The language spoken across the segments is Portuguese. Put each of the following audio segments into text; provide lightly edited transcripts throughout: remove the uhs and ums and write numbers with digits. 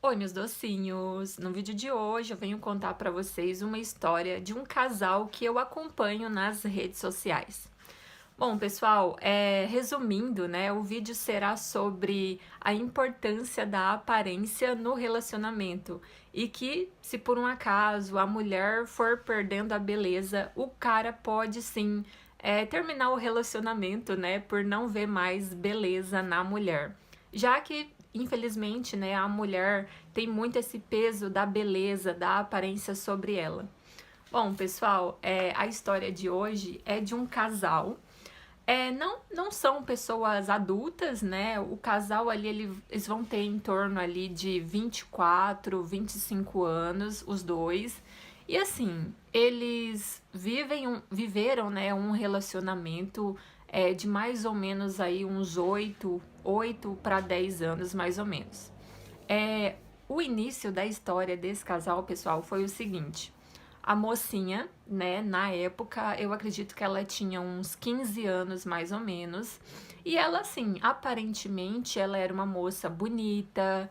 Oi, meus docinhos! No vídeo de hoje eu venho contar para vocês uma história de um casal que eu acompanho nas redes sociais. Bom, pessoal, resumindo, né, o vídeo será sobre a importância da aparência no relacionamento e que, se por um acaso a mulher for perdendo a beleza, o cara pode sim terminar o relacionamento, né, por não ver mais beleza na mulher. Já que, infelizmente, né, a mulher tem muito esse peso da beleza, da aparência sobre ela. Bom, pessoal, a história de hoje é de um casal. Não são pessoas adultas, né? O casal ali, eles vão ter em torno ali de 24, 25 anos, os dois. E assim, eles viveram, né, um relacionamento de mais ou menos aí uns 8 para 10 anos, mais ou menos. O início da história desse casal, pessoal, foi o seguinte. A mocinha, né, na época, eu acredito que ela tinha uns 15 anos, mais ou menos. E ela, assim, aparentemente, ela era uma moça bonita,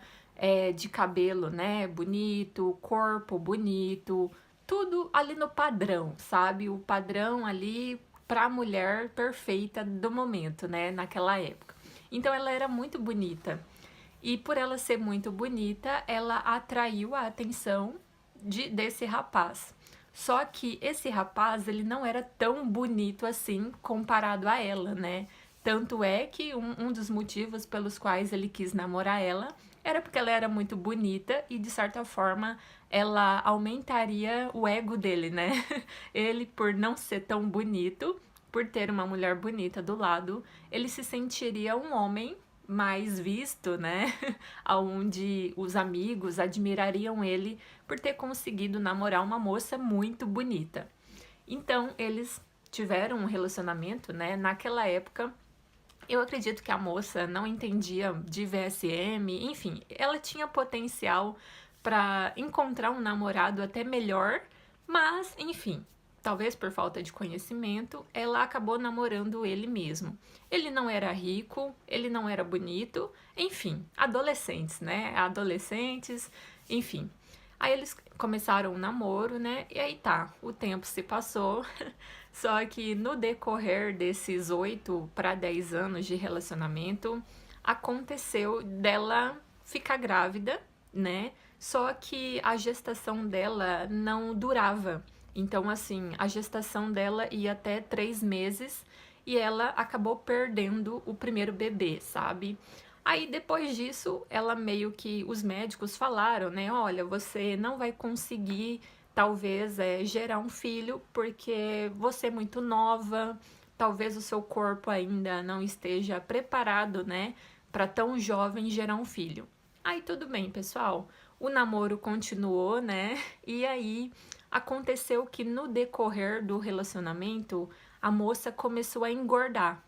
de cabelo, né, bonito, corpo bonito, tudo ali no padrão, sabe? O padrão ali pra mulher perfeita do momento, né, naquela época. Então ela era muito bonita. E por ela ser muito bonita, ela atraiu a atenção desse rapaz. Só que esse rapaz, ele não era tão bonito assim comparado a ela, né? Tanto é que um dos motivos pelos quais ele quis namorar ela era porque ela era muito bonita e, de certa forma, ela aumentaria o ego dele, né? Ele, por não ser tão bonito, por ter uma mulher bonita do lado, ele se sentiria um homem mais visto, né? Onde os amigos admirariam ele por ter conseguido namorar uma moça muito bonita. Então, eles tiveram um relacionamento, né? Naquela época, eu acredito que a moça não entendia de VSM, enfim, ela tinha potencial para encontrar um namorado até melhor, mas, enfim, talvez por falta de conhecimento, ela acabou namorando ele mesmo. Ele não era rico, ele não era bonito, enfim, adolescentes, né? Adolescentes, enfim. Aí eles começaram um namoro, né? E aí tá, o tempo se passou. Só que no decorrer desses 8 para 10 anos de relacionamento, aconteceu dela ficar grávida, né? Só que a gestação dela não durava. Então, assim, a gestação dela ia até 3 meses e ela acabou perdendo o primeiro bebê, sabe? Aí depois disso, ela meio que os médicos falaram, né? Olha, você não vai conseguir talvez gerar um filho porque você é muito nova, talvez o seu corpo ainda não esteja preparado, né, para tão jovem gerar um filho. Aí tudo bem, pessoal. O namoro continuou, né? E aí aconteceu que no decorrer do relacionamento, a moça começou a engordar,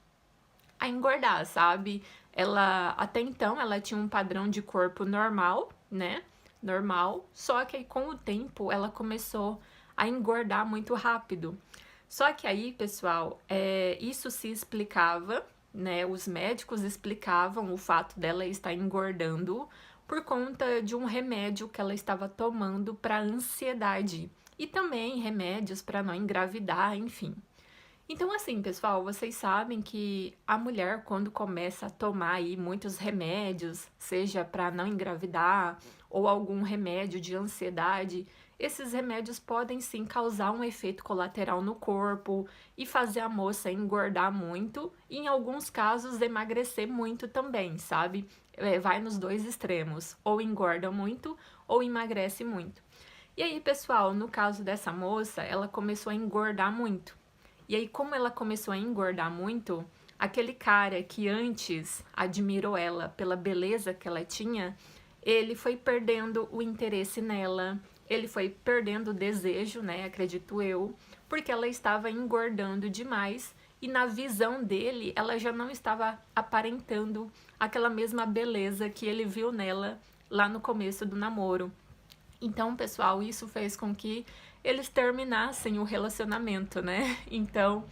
sabe? Ela até então ela tinha um padrão de corpo normal, né? Normal, só que aí com o tempo ela começou a engordar muito rápido. Só que aí, pessoal, isso se explicava, né? Os médicos explicavam o fato dela estar engordando por conta de um remédio que ela estava tomando para ansiedade e também remédios para não engravidar, enfim. Então, assim, pessoal, vocês sabem que a mulher, quando começa a tomar aí muitos remédios, seja para não engravidar ou algum remédio de ansiedade, esses remédios podem sim causar um efeito colateral no corpo e fazer a moça engordar muito e, em alguns casos, emagrecer muito também, sabe? Vai nos dois extremos, ou engorda muito ou emagrece muito. E aí, pessoal, no caso dessa moça, ela começou a engordar muito. E aí, como ela começou a engordar muito, aquele cara que antes admirou ela pela beleza que ela tinha, ele foi perdendo o interesse nela, ele foi perdendo o desejo, né, acredito eu, porque ela estava engordando demais e na visão dele, ela já não estava aparentando aquela mesma beleza que ele viu nela lá no começo do namoro. Então, pessoal, isso fez com que eles terminassem o relacionamento, né? Então,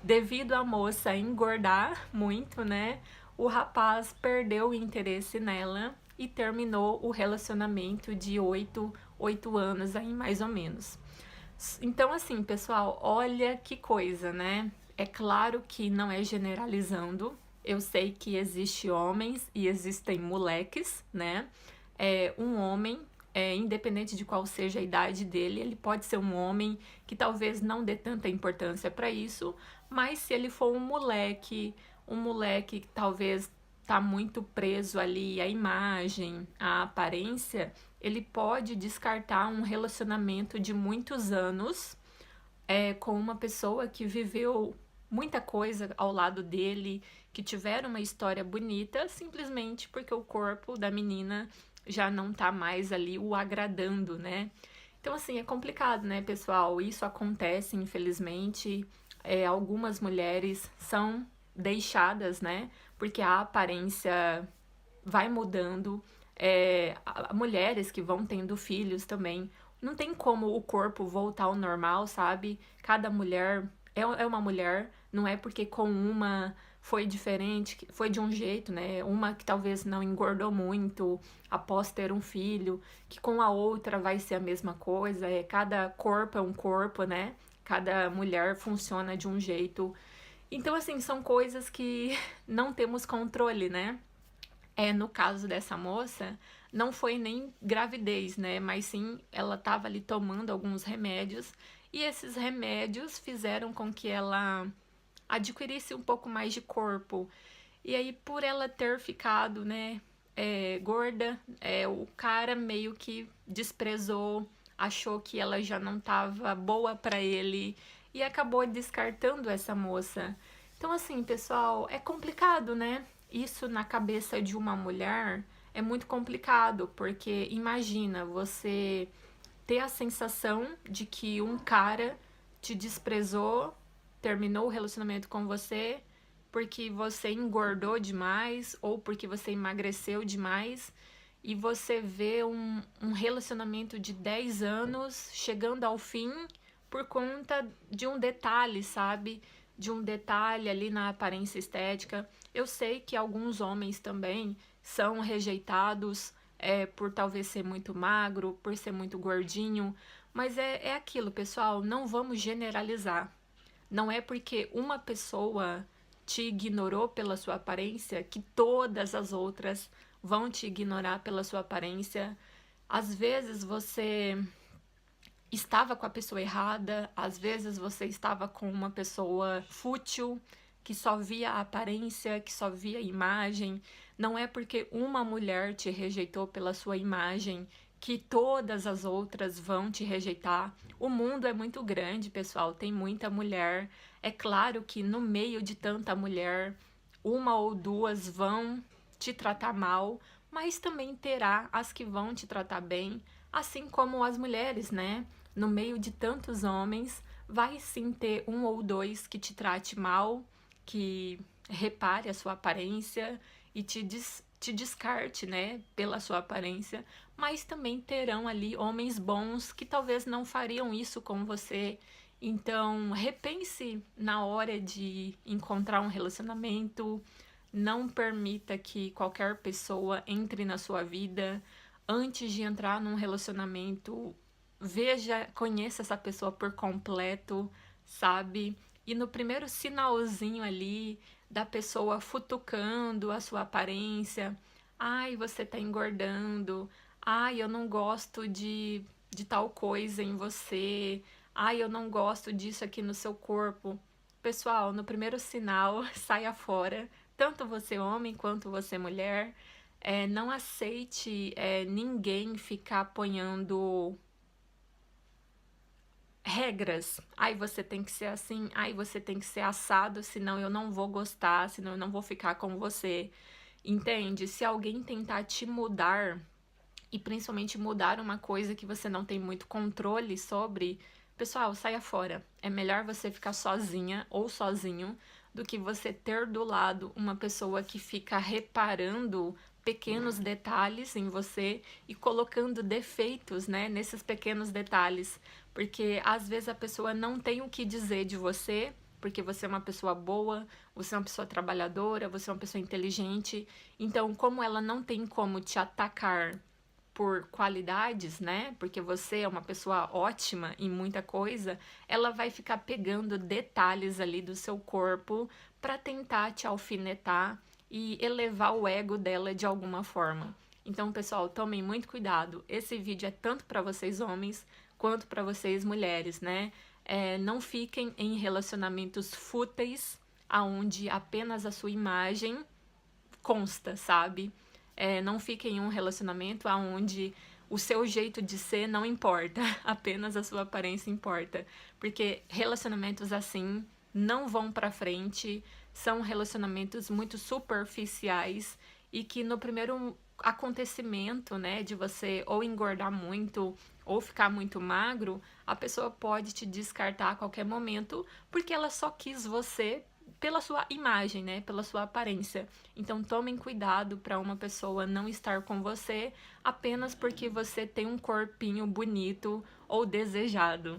devido à moça engordar muito, né? O rapaz perdeu o interesse nela e terminou o relacionamento de 8 anos aí, mais ou menos. Então, assim, pessoal, olha que coisa, né? É claro que não é generalizando. Eu sei que existe homens e existem moleques, né? Um homem, independente de qual seja a idade dele, ele pode ser um homem que talvez não dê tanta importância para isso, mas se ele for um moleque que talvez tá muito preso ali à imagem, à aparência, ele pode descartar um relacionamento de muitos anos com uma pessoa que viveu muita coisa ao lado dele, que tiveram uma história bonita, simplesmente porque o corpo da menina já não tá mais ali o agradando, né? Então, assim, é complicado, né, pessoal? Isso acontece, infelizmente. Algumas mulheres são deixadas, né? Porque a aparência vai mudando. Mulheres que vão tendo filhos também. Não tem como o corpo voltar ao normal, sabe? Cada mulher é uma mulher, não é porque com uma foi diferente, foi de um jeito, né? Uma que talvez não engordou muito após ter um filho, que com a outra vai ser a mesma coisa. Cada corpo é um corpo, né? Cada mulher funciona de um jeito. Então, assim, são coisas que não temos controle, né? No caso dessa moça, não foi nem gravidez, né? Mas sim, ela estava ali tomando alguns remédios e esses remédios fizeram com que ela adquirisse um pouco mais de corpo. E aí, por ela ter ficado, né, gorda, o cara meio que desprezou, achou que ela já não estava boa para ele e acabou descartando essa moça. Então, assim, pessoal, é complicado, né? Isso na cabeça de uma mulher é muito complicado, porque imagina você ter a sensação de que um cara te desprezou, terminou o relacionamento com você porque você engordou demais ou porque você emagreceu demais e você vê um relacionamento de 10 anos chegando ao fim por conta de um detalhe, sabe? De um detalhe ali na aparência estética. Eu sei que alguns homens também são rejeitados por talvez ser muito magro, por ser muito gordinho, mas é aquilo, pessoal, não vamos generalizar. Não é porque uma pessoa te ignorou pela sua aparência que todas as outras vão te ignorar pela sua aparência. Às vezes você estava com a pessoa errada, às vezes você estava com uma pessoa fútil, que só via a aparência, que só via a imagem. Não é porque uma mulher te rejeitou pela sua imagem que todas as outras vão te rejeitar. O mundo é muito grande, pessoal, tem muita mulher. É claro que no meio de tanta mulher, uma ou duas vão te tratar mal, mas também terá as que vão te tratar bem, assim como as mulheres, né? No meio de tantos homens, vai sim ter um ou dois que te trate mal, que repare a sua aparência e te descarte, né, pela sua aparência, mas também terão ali homens bons que talvez não fariam isso com você. Então, repense na hora de encontrar um relacionamento, não permita que qualquer pessoa entre na sua vida. Antes de entrar num relacionamento, veja, conheça essa pessoa por completo, sabe? E no primeiro sinalzinho ali da pessoa futucando a sua aparência, ai, você tá engordando, ai, eu não gosto de tal coisa em você, ai, eu não gosto disso aqui no seu corpo. Pessoal, no primeiro sinal, saia fora, tanto você homem quanto você mulher. Não aceite ninguém ficar apoiando regras. Ai, você tem que ser assim, ai, você tem que ser assado, senão eu não vou gostar, senão eu não vou ficar com você. Entende? Se alguém tentar te mudar, e principalmente mudar uma coisa que você não tem muito controle sobre, pessoal, saia fora. É melhor você ficar sozinha ou sozinho do que você ter do lado uma pessoa que fica reparando pequenos detalhes em você e colocando defeitos, né, nesses pequenos detalhes, porque às vezes a pessoa não tem o que dizer de você porque você é uma pessoa boa, você é uma pessoa trabalhadora, você é uma pessoa inteligente. Então, como ela não tem como te atacar por qualidades, né? Porque você é uma pessoa ótima em muita coisa, ela vai ficar pegando detalhes ali do seu corpo para tentar te alfinetar e elevar o ego dela de alguma forma. Então, pessoal, tomem muito cuidado. Esse vídeo é tanto para vocês homens quanto para vocês mulheres, né? Não fiquem em relacionamentos fúteis, aonde apenas a sua imagem consta, sabe? Não fique em um relacionamento onde o seu jeito de ser não importa, apenas a sua aparência importa. Porque relacionamentos assim não vão pra frente, são relacionamentos muito superficiais e que no primeiro acontecimento, né, de você ou engordar muito ou ficar muito magro, a pessoa pode te descartar a qualquer momento porque ela só quis você pela sua imagem, né, pela sua aparência. Então tomem cuidado para uma pessoa não estar com você apenas porque você tem um corpinho bonito ou desejado.